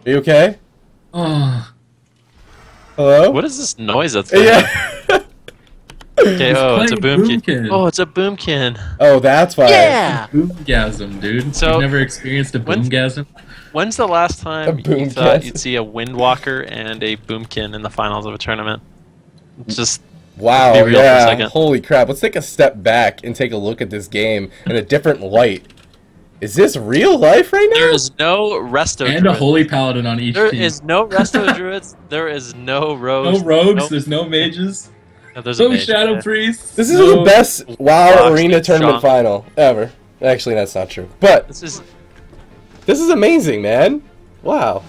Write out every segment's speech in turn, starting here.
Are you okay? Oh. Hello? What is this noise that's going on? Yeah. Okay, oh, it's a Boomkin. boomkin. Oh, it's a boomkin. Oh, that's why. Yeah! Boomgasm, dude. So, you've never experienced a boomgasm? When's the last time you thought you'd see a Windwalker and a boomkin in the finals of a tournament? Just wow, be real for a yeah. second. Holy crap. Let's take a step back and take a look at this game in a different light. Is this real life right now? There is no Resto And Druid. a Holy Paladin on each There team. is no Resto Druids. There is no rogues. No rogues, Nope. there's no mages. No, there's No a mage, Shadow yeah. Priests. This is no... the best WoW Wow, Arena Tournament strong. final ever. Actually, that's not true. But This is this is amazing, man. Wow.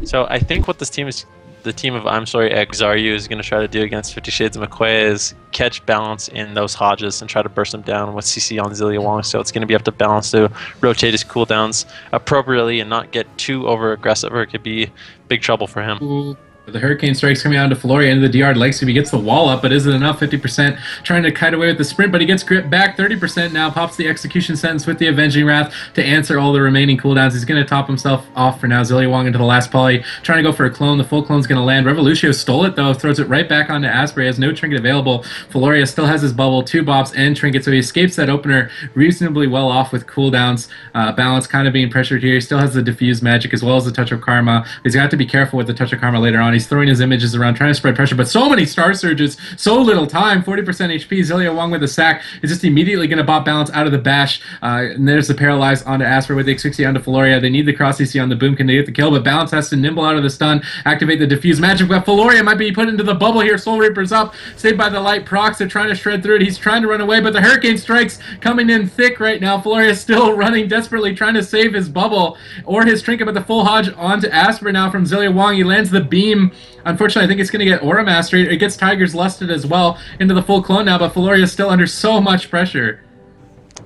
so. I think what this team is, the team of xaryu is going to try to do against 50 Shades of mcquade is catch balance in those Hodges and try to burst them down with CC on Zileawong. So it's going to be up to balance to rotate his cooldowns appropriately and not get too over aggressive, or it could be big trouble for him. Ooh. The Hurricane Strike's coming out to Felorea into the DR. Likes if he gets the wall up, but is it enough? 50%. Trying to kite away with the sprint, but he gets grip back. 30% now. Pops the execution sentence with the Avenging Wrath to answer all the remaining cooldowns. He's going to top himself off for now. Zileawong into the last poly. Trying to go for a clone. The full clone's going to land. Revolutio stole it, though. Throws it right back onto Asbur. He has no trinket available. Felorea still has his bubble, 2 bops, and trinket, so he escapes that opener reasonably well off with cooldowns. Balance kind of being pressured here. He still has the diffuse magic as well as the touch of karma. He's got to be careful with the touch of karma later on. He's throwing his images around, trying to spread pressure, but so many star surges, so little time. 40% HP. Zileawong with a sack is just immediately going to bop balance out of the bash. And there's the paralyze onto Asbur with the 60 onto Felorea. They need the cross CC on the Boomkin to get the kill, but balance has to nimble out of the stun, activate the diffuse magic. But Felorea might be put into the bubble here. Soul Reaper's up, saved by the light procs. They're trying to shred through it. He's trying to run away, but the Hurricane Strike's coming in thick right now. Felorea still running desperately, trying to save his bubble or his trinket, but the full Hodge onto Asbur now from Zileawong. He lands the beam. Unfortunately, I think it's going to get Aura Mastery. It gets Tiger's Lusted as well into the full clone now, but Felorea is still under so much pressure.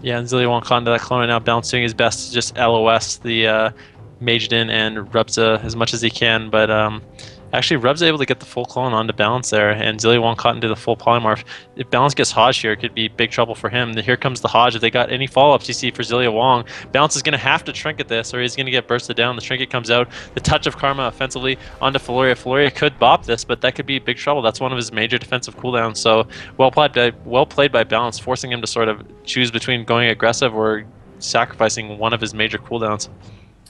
Yeah, and Zileawong caught into that clone right now, balancing his best to just LOS the Mageiden and Rubza as much as he can, but actually Rubza able to get the full clone onto balance there, and Zileawong caught into the full polymorph. If balance gets Hodge here, it could be big trouble for him. Here comes the Hodge. If they got any follow-ups you see for Zileawong, balance is going to have to trinket this, or he's going to get bursted down. The trinket comes out, the touch of karma offensively onto Felorea. Felorea could bop this, but that could be big trouble. That's one of his major defensive cooldowns, so well played by balance, forcing him to sort of choose between going aggressive or sacrificing one of his major cooldowns.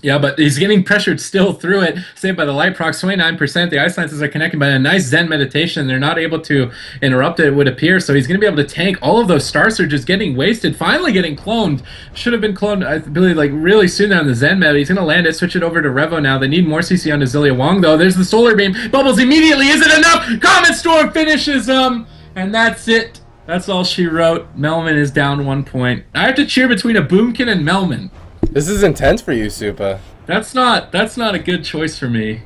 Yeah, but he's getting pressured still through it. Saved by the light procs, 29%. The Ice Lances are connected by a nice Zen meditation. They're not able to interrupt it, it would appear. So he's going to be able to tank all of those Star Surges getting wasted. Finally getting cloned. Should have been cloned, I believe, like really soon on the Zen meta. He's going to land it, switch it over to Revo now. They need more CC onto Zileawong, though. There's the Solar Beam. Bubbles immediately. Is it enough? Comet Storm finishes him. And that's it. That's all she wrote. Melman is down 1 point. I have to cheer between a Boomkin and Melman. This is intense for you, Supa. That's not a good choice for me.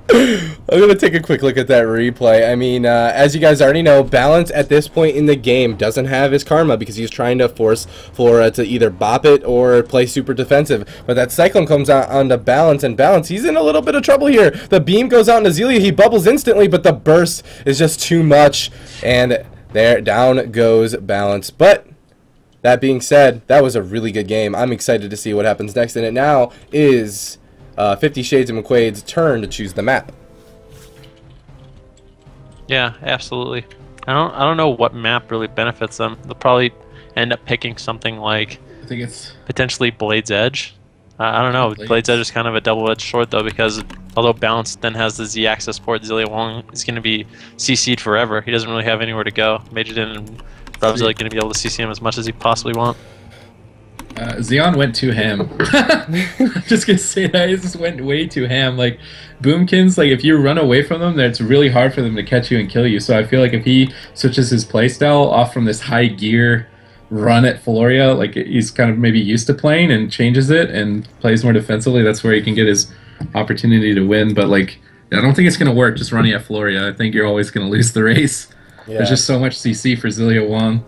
I'm going to take a quick look at that replay. I mean, as you guys already know, Balance at this point in the game doesn't have his karma because he's trying to force Felorea to either bop it or play super defensive. But that Cyclone comes out onto Balance, and Balance, he's in a little bit of trouble here. The beam goes out into Zelia, he bubbles instantly, but the burst is just too much, and there, down goes Balance. But that being said, that was a really good game. I'm excited to see what happens next, and it now is 50 Shades of mcquade's turn to choose the map. Yeah, absolutely. I don't know what map really benefits them. They'll probably end up picking something like I think it's potentially Blade's Edge. I don't know. Blade's Edge is kind of a double-edged sword though, because although Balance then has the Z-axis port, Zileawong is going to be CC'd forever. He doesn't really have anywhere to go. Mageiden and Rub's like going to be able to CC him as much as he possibly want. Zeyond went too ham. Just gonna say that, he just went way too ham. Like Boomkins, like if you run away from them, it's really hard for them to catch you and kill you. So I feel like if he switches his playstyle off from this high gear run at Felorea, like he's kind of maybe used to playing, and changes it and plays more defensively, that's where he can get his opportunity to win. But like, I don't think it's gonna work just running at Felorea. I think you're always gonna lose the race. Yeah. There's just so much CC for Zileawong.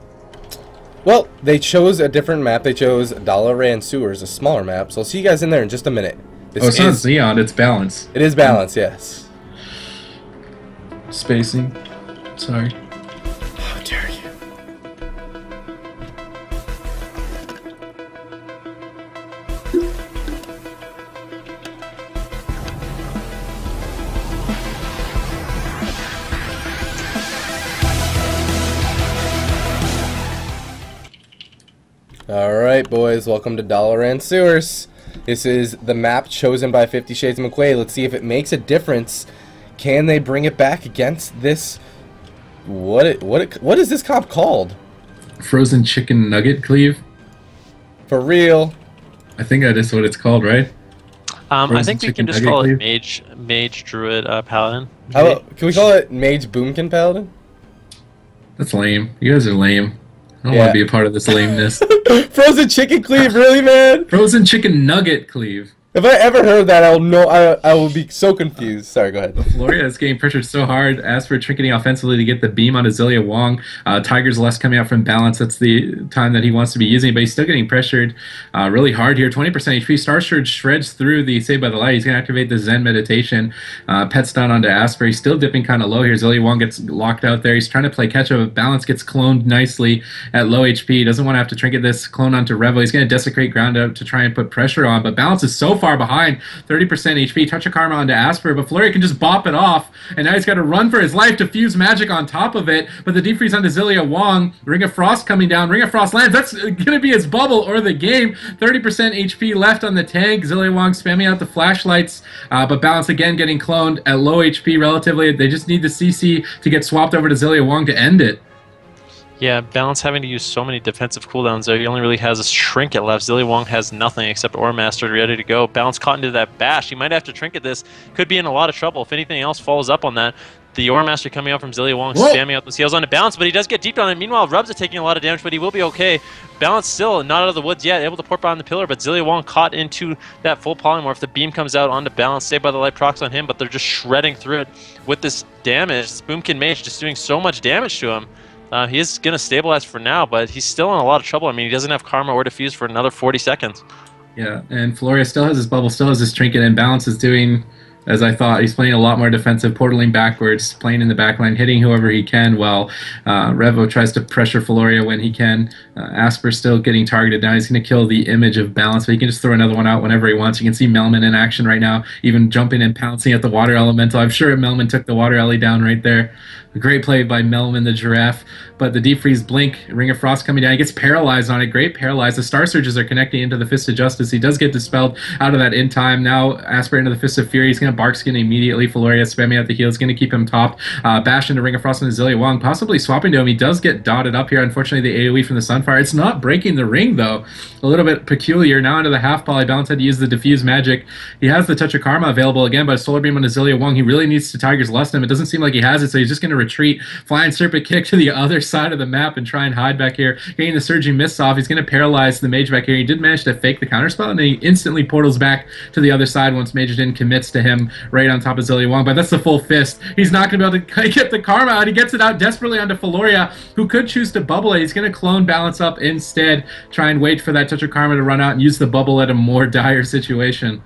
Well, they chose a different map. They chose Dalaran Sewers, a smaller map. So I'll see you guys in there in just a minute. This it's not Zeyond, it's Balance. It is Balance, yes. Spacing. Sorry. How dare you? Alright boys, welcome to Dollar and Sewers. This is the map chosen by 50 Shades of mcquade. Let's see if it makes a difference. Can they bring it back against this? What is this comp called? Frozen chicken nugget cleave. For real? I think that is what it's called, right? I think we can just call it Mage, Druid, Paladin. Can we call it Mage, Boomkin, Paladin? That's lame. You guys are lame. I don't want to be a part of this lameness. Frozen chicken cleave, really, man? Frozen chicken nugget cleave. If I ever heard that, I will be so confused. Sorry, go ahead. Felorea is getting pressured so hard. Asbur trinketing offensively to get the beam onto Zileawong. Tiger's less coming out from balance. That's the time that he wants to be using, but he's still getting pressured really hard here. 20% HP. Star Surge shreds through the Saved by the Light. He's going to activate the Zen Meditation. Pets down onto Asbur. He's still dipping kind of low here. Zileawong gets locked out there. He's trying to play catch-up, but balance gets cloned nicely at low HP. He doesn't want to have to trinket this clone onto Revo. He's going to desecrate ground out to try and put pressure on, but balance is so far behind. 30% HP. Touch of Karma onto Asbur, but Felorea can just bop it off, and now he's got to run for his life to fuse magic on top of it, but the defreeze onto Zileawong. Ring of Frost coming down. Ring of Frost lands. That's going to be his bubble or the game. 30% HP left on the tank. Zileawong spamming out the flashlights, but balance again getting cloned at low HP relatively. They just need the CC to get swapped over to Zileawong to end it. Yeah, Balance having to use so many defensive cooldowns there. He only really has a Trinket left. Zileawong has nothing except Brewmaster ready to go. Balance caught into that bash. He might have to Trinket this. Could be in a lot of trouble if anything else follows up on that. The Brewmaster coming out from Zileawong, spamming out the heals onto Balance, but he does get deep on it. Meanwhile, Rubs is taking a lot of damage, but he will be okay. Balance still not out of the woods yet, able to port behind the pillar, but Zileawong caught into that full polymorph. The beam comes out onto Balance, Saved by the Light procs on him, but they're just shredding through it with this damage. This Boomkin Mage just doing so much damage to him. He is going to stabilize for now, but he's still in a lot of trouble. I mean, he doesn't have Karma or Diffuse for another 40 seconds. Yeah, and Felorea still has his bubble, still has his trinket, and Balance is doing as I thought. He's playing a lot more defensive, portaling backwards, playing in the backline, hitting whoever he can, while Revo tries to pressure Felorea when he can. Asbur still getting targeted now. He's going to kill the image of Balance, but he can just throw another one out whenever he wants. You can see Melman in action right now, even jumping and pouncing at the Water Elemental. I'm sure Melman took the Water Ellie down right there. A great play by Melman the Giraffe, but the Deep Freeze Blink, Ring of Frost coming down. He gets paralyzed on it. Great paralyzed. The Star Surges are connecting into the Fist of Justice. He does get dispelled out of that in time. Now Asbur into the Fist of Fury. He's going to Bark Skin immediately. Felorea spamming out the heal. Is going to keep him topped. Bash into Ring of Frost and Zileawong, possibly swapping to him. He does get dotted up here. Unfortunately, the AoE from the Sunfire. It's not breaking the ring, though. A little bit peculiar. Now into the half poly. Balance had to use the Diffuse Magic. He has the Touch of Karma available again, but a Solar Beam on Zileawong. He really needs to Tiger's Lust him. It doesn't seem like he has it, so he's just going to retreat. Flying Serpent Kick to the other side of the map and try and hide back here. Getting the Surging Mists off. He's going to paralyze the Mage back here. He did manage to fake the counterspell, and he instantly portals back to the other side once Mageiden commits to him right on top of Zileawong. But that's the full fist. He's not going to be able to get the Karma out. He gets it out desperately onto Felorea, who could choose to bubble it. He's going to clone Balance up instead. Try and wait for that Touch of Karma to run out and use the bubble at a more dire situation.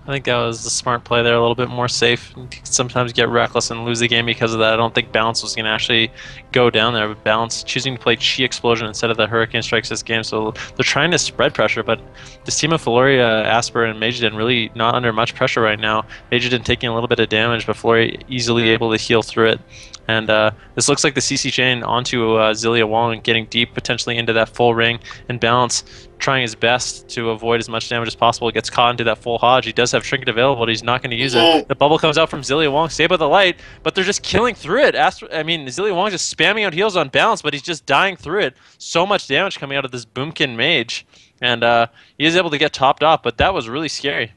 I think that was the smart play there, a little bit more safe. You can sometimes get reckless and lose the game because of that. I don't think Balance was going to actually go down there, but Balance choosing to play Chi Explosion instead of the Hurricane Strikes this game, so they're trying to spread pressure, but this team of Felorea, Asbur, and Mageiden really not under much pressure right now. Mageiden taking a little bit of damage, but Felorea easily able to heal through it. And this looks like the CC chain onto Zileawong, getting deep potentially into that full ring, and Balance trying his best to avoid as much damage as possible. Gets caught into that full Hodge. He does have Trinket available, but he's not going to use it. The bubble comes out from Zileawong, Saved by the Light, but they're just killing through it. Zileawong just spamming out heals on Balance, but he's just dying through it. So much damage coming out of this Boomkin Mage, and he is able to get topped off, but that was really scary.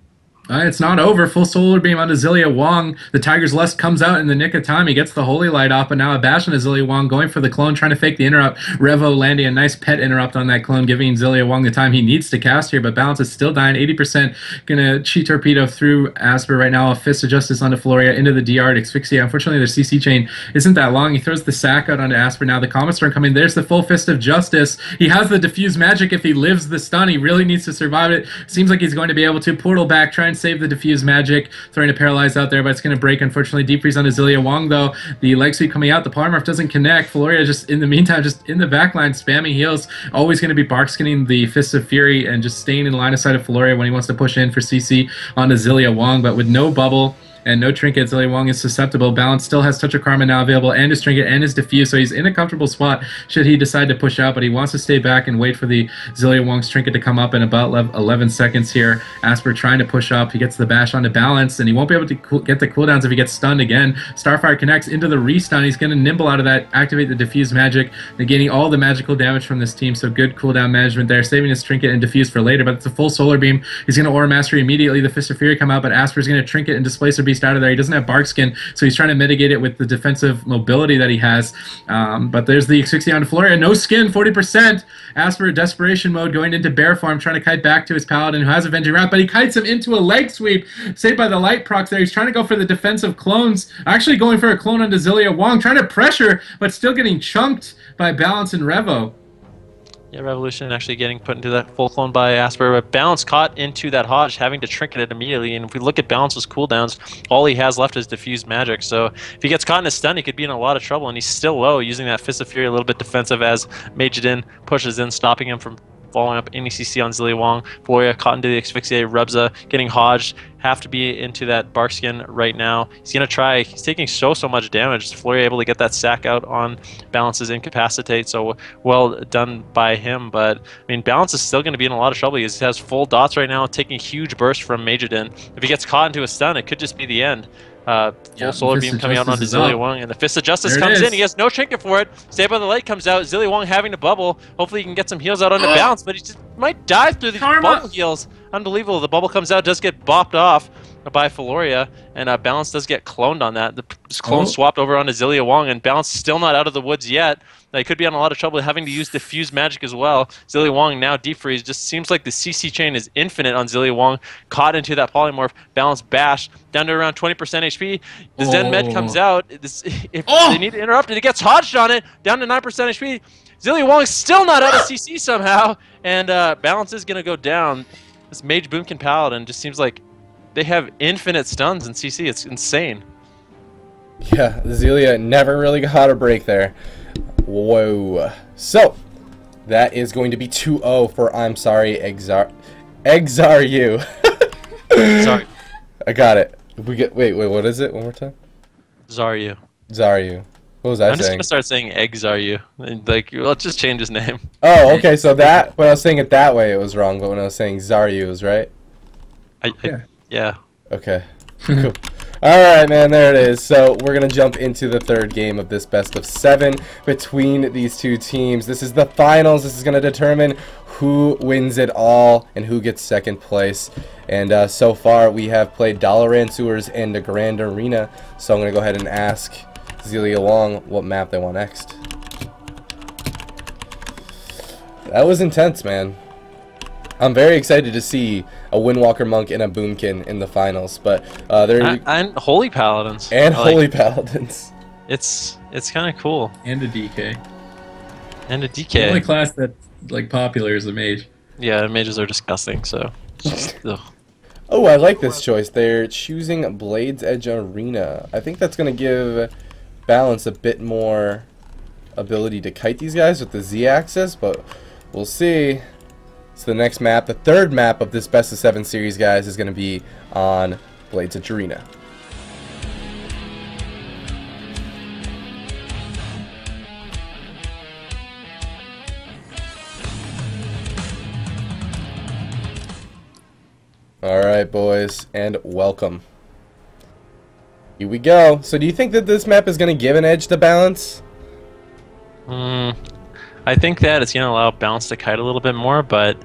It's not over. Full Solar Beam onto Zileawong. The Tiger's Lust comes out in the nick of time. He gets the Holy Light off, but now a bash on Zileawong, going for the clone, trying to fake the interrupt. Revo landing a nice pet interrupt on that clone, giving Zileawong the time he needs to cast here, but Balance is still dying. 80% gonna Chi Torpedo through Asbur right now. A Fist of Justice onto Felorea, into the DR to Asphyxia. Unfortunately, their CC chain isn't that long. He throws the sack out onto Asbur now. The Comet Storm coming. There's the full Fist of Justice. He has the Diffuse Magic if he lives the stun. He really needs to survive it. Seems like he's going to be able to portal back, try and save the Diffuse Magic. Throwing a Paralyze out there, but it's going to break, unfortunately. Deep Freeze on Zileawong, though. The leg sweep coming out. The polymorph doesn't connect. Felorea just, in the meantime, just in the backline, spamming heals. Always going to be Bark Skinning the Fists of Fury and just staying in line of sight of Felorea when he wants to push in for CC onto Zileawong, but with no bubble and no trinket. Zileawong is susceptible. Balance still has Touch of Karma now available, and his trinket, and his diffuse, so he's in a comfortable spot should he decide to push out, but he wants to stay back and wait for the Zileawong's trinket to come up in about 11 seconds here. Asbur trying to push up. He gets the bash onto Balance, and he won't be able to get the cooldowns if he gets stunned again. Starfire connects into the restun. He's going to nimble out of that, activate the diffuse magic, negating all the magical damage from this team, so good cooldown management there, saving his trinket and diffuse for later, but it's a full solar beam. He's going to Aura Mastery immediately. The Fist of Fury come out, but Asper's going to trinket and Displacer Beast out of there. He doesn't have Bark Skin, so he's trying to mitigate it with the defensive mobility that he has. But there's the 60 on Felorea. No skin, 40%. Asper desperation mode going into bear form, trying to kite back to his Paladin who has Avenging Wrath, but he kites him into a leg sweep. Saved by the light procs there. He's trying to go for the defensive clones. Actually going for a clone onto Zileawong, trying to pressure, but still getting chunked by Balance and Revo. Yeah, Revolution actually getting put into that full clone by Asper, but Balance caught into that Hodge, having to trinket it immediately. And if we look at Balance's cooldowns, all he has left is Diffused Magic. So if he gets caught in a stun, he could be in a lot of trouble. And he's still low, using that Fist of Fury a little bit defensive as Mageiden pushes in, stopping him from following up any CC on Zileawong. Felorea caught into the Asphyxiate, Rubza getting Hodged, have to be into that Barkskin right now. He's going to try, he's taking so much damage. Felorea able to get that sack out on Balance's Incapacitate, so well done by him. But, I mean, Balance is still going to be in a lot of trouble. He has full dots right now, taking huge bursts from Mageiden. If he gets caught into a stun, it could just be the end. Full solar beam coming out onto Zileawong, and the Fist of Justice comes in. He has no trinket for it. Saved by the Light comes out. Zileawong having to bubble. Hopefully he can get some heals out onto Balance, but he just might die through these bubble heals. Unbelievable. The bubble comes out, does get bopped off by Felorea, and Balance does get cloned on that. The clone swapped over onto Zileawong, and Balance still not out of the woods yet. They could be on a lot of trouble having to use Diffuse Magic as well. Zileawong now deep freeze. Just seems like the CC chain is infinite on Zileawong. Caught into that polymorph. Balance bash down to around 20% HP. The Zen Med comes out. If they need to interrupt it, it gets hodged on it. Down to 9% HP. Zileawong is still not out of CC somehow, and Balance is going to go down. This Mage Boomkin Paladin just seems like they have infinite stuns in CC. It's insane. Yeah, Zilia never really got a break there. Whoa. So, that is going to be 2-0 for I'm sorry, xaryu. Sorry. I got it. Wait, what is it? One more time? Xaryu. Xaryu. What was I saying? I'm just going to start saying xaryu. Like, let's just change his name. Oh, okay, so that, when I was saying it that way, it was wrong, but when I was saying Xaryu, it was right? Yeah. Okay. Cool. Alright, man, there it is. So, we're going to jump into the third game of this best of 7 between these two teams. This is the finals. This is going to determine who wins it all and who gets second place. And so far, we have played Dalaran Sewers and the Grand Arena. So, I'm going to go ahead and ask Zileawong what map they want next. That was intense, man. I'm very excited to see a Windwalker Monk and a Boomkin in the finals, but and Holy Paladins. And Holy Paladins. It's kind of cool. And a DK. And a DK. The only class that's like popular is a Mage. Yeah, Mages are disgusting, so. Oh, I like this choice. They're choosing Blades Edge Arena. I think that's going to give Balance a bit more ability to kite these guys with the Z-axis, but we'll see. So the next map, the third map of this best of 7 series, guys, is going to be on Blades Edge Arena. Alright, boys, and welcome. Here we go. So do you think that this map is going to give an edge to Balance? I think that it's going to allow Balance to kite a little bit more, but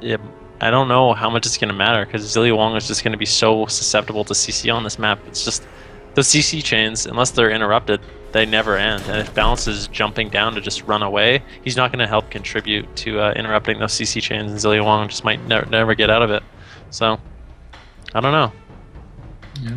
I don't know how much it's going to matter, because Zileawong is just going to be so susceptible to CC on this map. It's just those CC chains, unless they're interrupted, they never end. And if Balance is jumping down to just run away, he's not going to help contribute to interrupting those CC chains, and Zileawong just might never get out of it. So, I don't know. Yeah.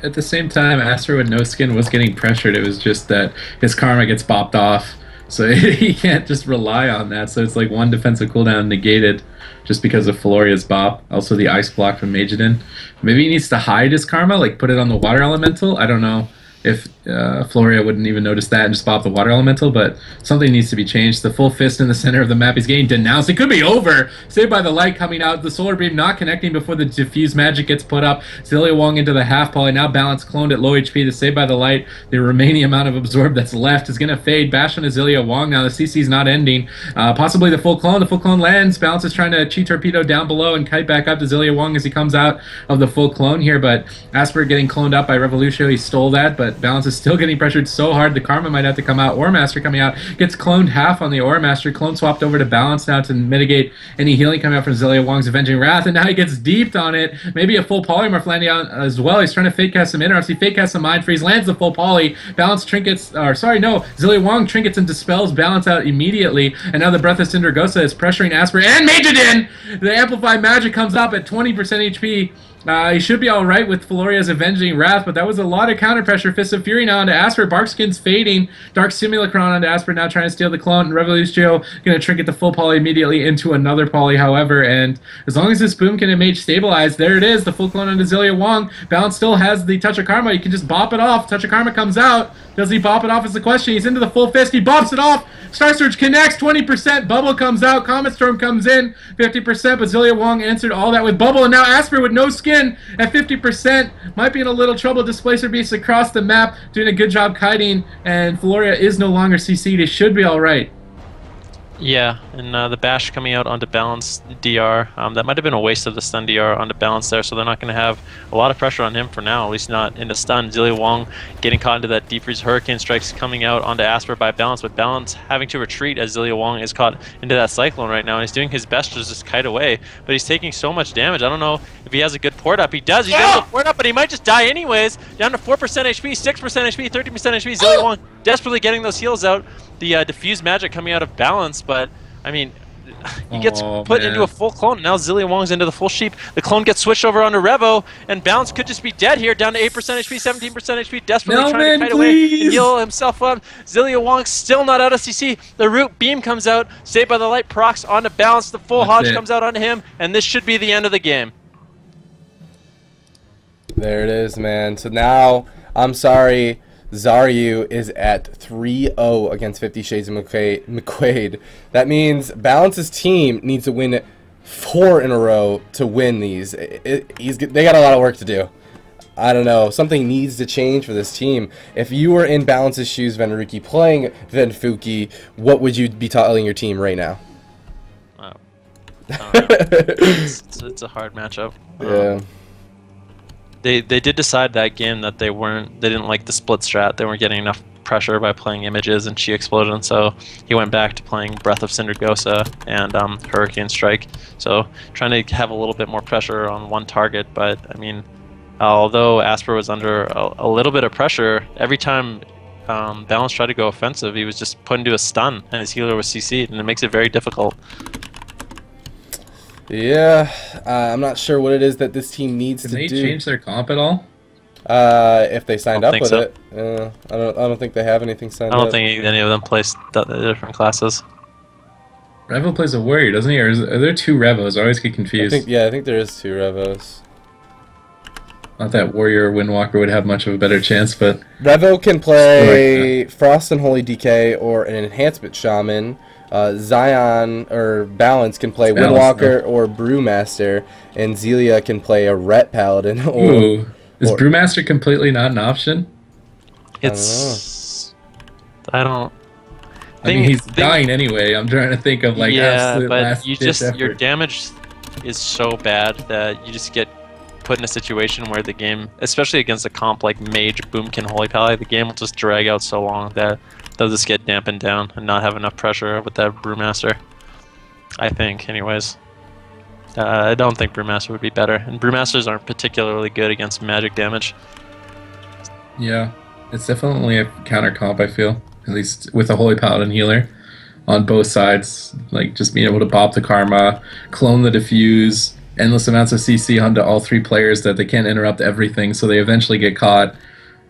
At the same time, Asper with no skin was getting pressured. It was just that his karma gets bopped off. So he can't just rely on that. So it's like one defensive cooldown negated just because of Felorea's bop. Also the ice block from Mageiden. Maybe he needs to hide his karma, like put it on the water elemental. I don't know. if Felorea wouldn't even notice that and just bop the water elemental, but something needs to be changed. The full fist in the center of the map is getting denounced. It could be over. Saved by the light coming out. The solar beam not connecting before the diffuse magic gets put up. Zileawong into the half poly. Now balance cloned at low HP. The save by the light. The remaining amount of absorb that's left is going to fade. Bash on a Zileawong. Now the CC's not ending. Possibly the full clone. The full clone lands. Balance is trying to chi torpedo down below and kite back up to Zileawong as he comes out of the full clone here, but Asbur getting cloned up by Revolutio. He stole that, but balance is still getting pressured so hard the karma might have to come out. Master coming out gets cloned half on the Master. Clone swapped over to balance now to mitigate any healing coming out from Zileawong's Avenging Wrath, and now he gets deeped on it. Maybe a full polymorph landing out as well. He's trying to fake cast some interrupts. He fake casts some mind freeze, lands the full poly. Balance trinkets, or sorry, no, Zileawong trinkets and dispels balance out immediately, and now the Breath of Cindergosa is pressuring Asbur and Mageiden. The amplified magic comes up at 20% HP. He should be alright with Felorea's Avenging Wrath, but that was a lot of counter pressure. Fist of Fury now onto Asbur. Barkskin's fading. Dark Simulacron onto Asbur now trying to steal the clone. And Revolutio going to trinket the full poly immediately into another poly, however. And as long as this Boomkin and Mage stabilize, there it is. The full clone onto Zileawong. Balance still has the Touch of Karma. You can just bop it off. Touch of Karma comes out. Does he bop it off is the question. He's into the full fist. He bops it off. Star Surge connects. 20%. Bubble comes out. Comet Storm comes in. 50%. But Zileawong answered all that with Bubble. And now Asbur with no skin at 50%. Might be in a little trouble. Displacer Beast across the map. Doing a good job kiting. And Felorea is no longer CC'd. It should be alright. Yeah, and the bash coming out onto balance DR, that might have been a waste of the stun DR onto balance there, so they're not going to have a lot of pressure on him for now, at least not in the stun. Zileawong getting caught into that deep freeze hurricane strikes coming out onto Asbur by balance, but balance having to retreat as Zileawong is caught into that cyclone right now, and he's doing his best to just kite away, but he's taking so much damage. I don't know if he has a good port up. He does. He does a port up, but he might just die anyways. Down to 4% HP, 6% HP, 30% HP. Zileawong desperately getting those heals out. The diffused magic coming out of balance, but I mean, he gets put into a full clone. Now Zileawong's into the full sheep. The clone gets switched over onto Revo, and balance could just be dead here, down to 8% HP, 17% HP, desperately trying to kite away and heal himself up. Zileawong still not out of CC. The root beam comes out, saved by the light procs onto balance. The full Hodge comes out onto him, and this should be the end of the game. There it is, man. So now, I'm sorry, xaryu is at 3-0 against 50 Shades of mcquade. That means Balance's team needs to win 4 in a row to win these. They got a lot of work to do. I don't know. Something needs to change for this team. If you were in Balance's shoes, Venruki, playing Venfuki, what would you be telling your team right now? It's a hard matchup. Yeah. They did decide that game that they didn't like the split strat. They weren't getting enough pressure by playing Images and Chi Explosion, so he went back to playing Breath of Cindergosa and Hurricane Strike. So trying to have a little bit more pressure on one target, but I mean, although Asbur was under a little bit of pressure, every time Balance tried to go offensive, he was just put into a stun, and his healer was CC'd, and it makes it very difficult. Yeah, I'm not sure what it is that this team needs to do. Did they change their comp at all? If they signed up with so. it, I don't think they have anything signed up. I don't think any of them play different classes. Revo plays a warrior, doesn't he? Or are there 2 Revos? I always get confused. I think there is 2 Revos. Not that warrior or Windwalker would have much of a better chance, but Revo can play Frost and Holy DK or an Enhancement Shaman. Zeyond or Balance can play Windwalker or Brewmaster, and Zelia can play a Ret Paladin. Ooh. Is Brewmaster completely not an option? It's... I don't... I mean, he's dying anyway. I'm trying to think of, like, absolute last ditch effort. Your damage is so bad that you just get put in a situation where the game, especially against a comp like Mage, Boomkin, Holy Hpal, the game will just drag out so long that they'll just get dampened down and not have enough pressure with that Brewmaster. I think, anyways. I don't think Brewmaster would be better, and Brewmasters aren't particularly good against magic damage. Yeah, it's definitely a counter comp, I feel. At least with a Holy Paladin healer on both sides. Like, just being able to pop the Karma, clone the Diffuse, endless amounts of CC onto all 3 players that they can't interrupt everything, so they eventually get caught.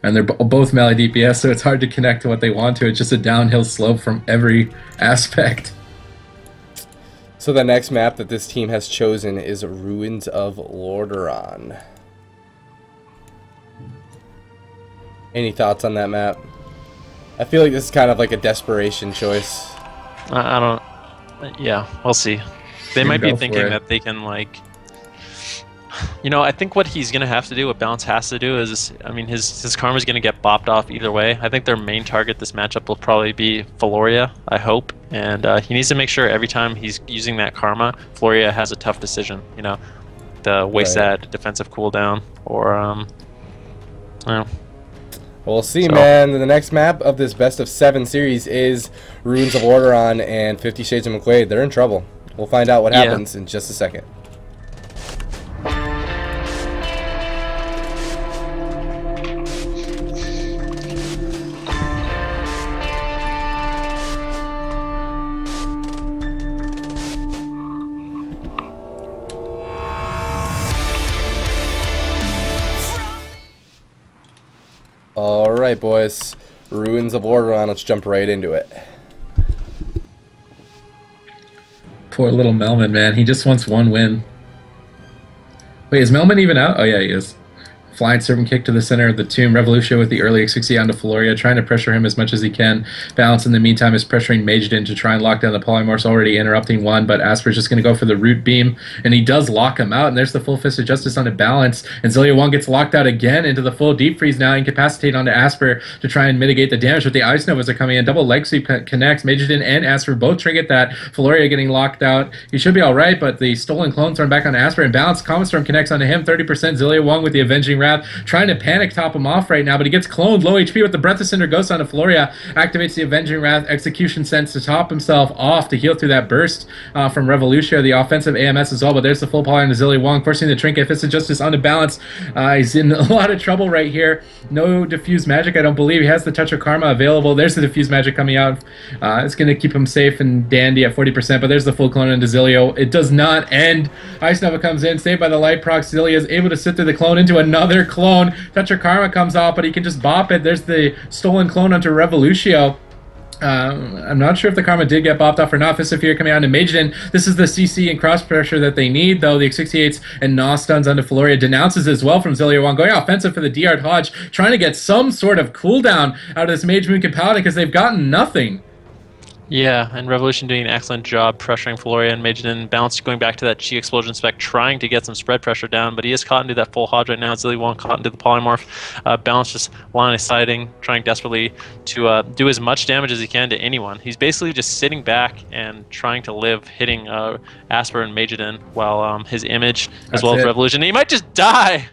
And they're both melee DPS, so it's hard to connect to what they want to. It's just a downhill slope from every aspect. So the next map that this team has chosen is Ruins of Lordaeron. Any thoughts on that map? I feel like this is kind of like a desperation choice. I don't. Yeah, we'll see. They might be thinking that they can, like, you know, I think what he's gonna have to do, what Balance has to do, is, I mean, his karma's gonna get bopped off either way. I think their main target this matchup will probably be Felorea, I hope, and he needs to make sure every time he's using that karma, Felorea has a tough decision. You know, the waste that defensive cooldown, or I don't know. We'll see, man. The next map of this best of 7 series is Ruins of Orderon and 50 Shades of mcquade. They're in trouble. We'll find out what happens in just a second. Alright, boys. Ruins of Orderon. Let's jump right into it. Poor little Melman, man. He just wants one win. Wait, is Melman even out? Oh, yeah, he is. Flying serpent kick to the center of the tomb. Revolutio with the early X60 onto Felorea, trying to pressure him as much as he can. Balance in the meantime is pressuring Mageiden to try and lock down the polymorphs, already interrupting one, but Asbur's just going to go for the root beam, and he does lock him out, and there's the full fist of justice onto Balance, and Zileawong gets locked out again into the full deep freeze now, incapacitate onto Asbur to try and mitigate the damage, but the Ice Novas are coming in. Double leg sweep connects. Mageiden and Asbur both trinket that. Felorea getting locked out. He should be alright, but the stolen clone thrown back on Asbur, and Balance Comet Storm connects onto him. 30%. Zileawong with the Avenging Wrath, trying to panic top him off right now, but he gets cloned. Low HP with the Breath of Cinder goes onto Felorea, activates the Avenging Wrath, Execution Sense to top himself off to heal through that burst from Revolutio, the offensive AMS as well, but there's the full poly on Zileawong, forcing the Trinket, Fist of Justice onto Balance. He's in a lot of trouble right here. No Diffuse Magic, I don't believe. He has the Touch of Karma available. There's the Diffuse Magic coming out. It's going to keep him safe and dandy at 40%, but there's the full clone onto Zileo. It does not end. Ice Nova comes in, saved by the Light Proc. Zilia is able to sit through the clone into another clone. Touch of Karma comes off, but he can just bop it. There's the stolen clone onto Revolutio. I'm not sure if the Karma did get bopped off or not. Fist of Fear coming out to Mageiden. This is the CC and cross pressure that they need, though. The X68s and Gnaw stuns onto Felorea. Denounces as well from Zileawong. Going offensive for the DR Hodge, trying to get some sort of cooldown out of this Mage Moonkin Paladin because they've gotten nothing. Yeah, and Revolution doing an excellent job pressuring Felorea and Mageiden. Balance going back to that Chi Explosion spec, trying to get some spread pressure down, but he is caught into that full Hodge right now. Zileawong caught into the polymorph. Balance just line of sighting, trying desperately to do as much damage as he can to anyone. He's basically just sitting back and trying to live, hitting Asbur and Mageiden, while his image, as well as Revolution, he might just die!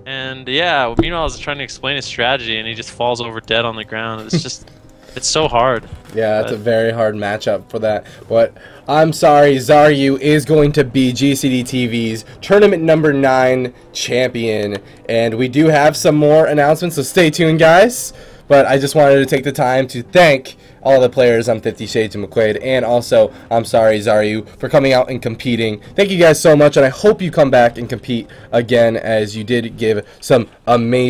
And yeah, meanwhile, I was trying to explain his strategy, and he just falls over dead on the ground. It's just... It's so hard. Yeah, it's a very hard matchup for that. But I'm sorry, xaryu is going to be GCD TV's tournament number 9 champion. And we do have some more announcements, so stay tuned, guys. But I just wanted to take the time to thank all the players on 50 Shades of mcquade, and also, I'm sorry, xaryu, for coming out and competing. Thank you guys so much, and I hope you come back and compete again, as you did give some amazing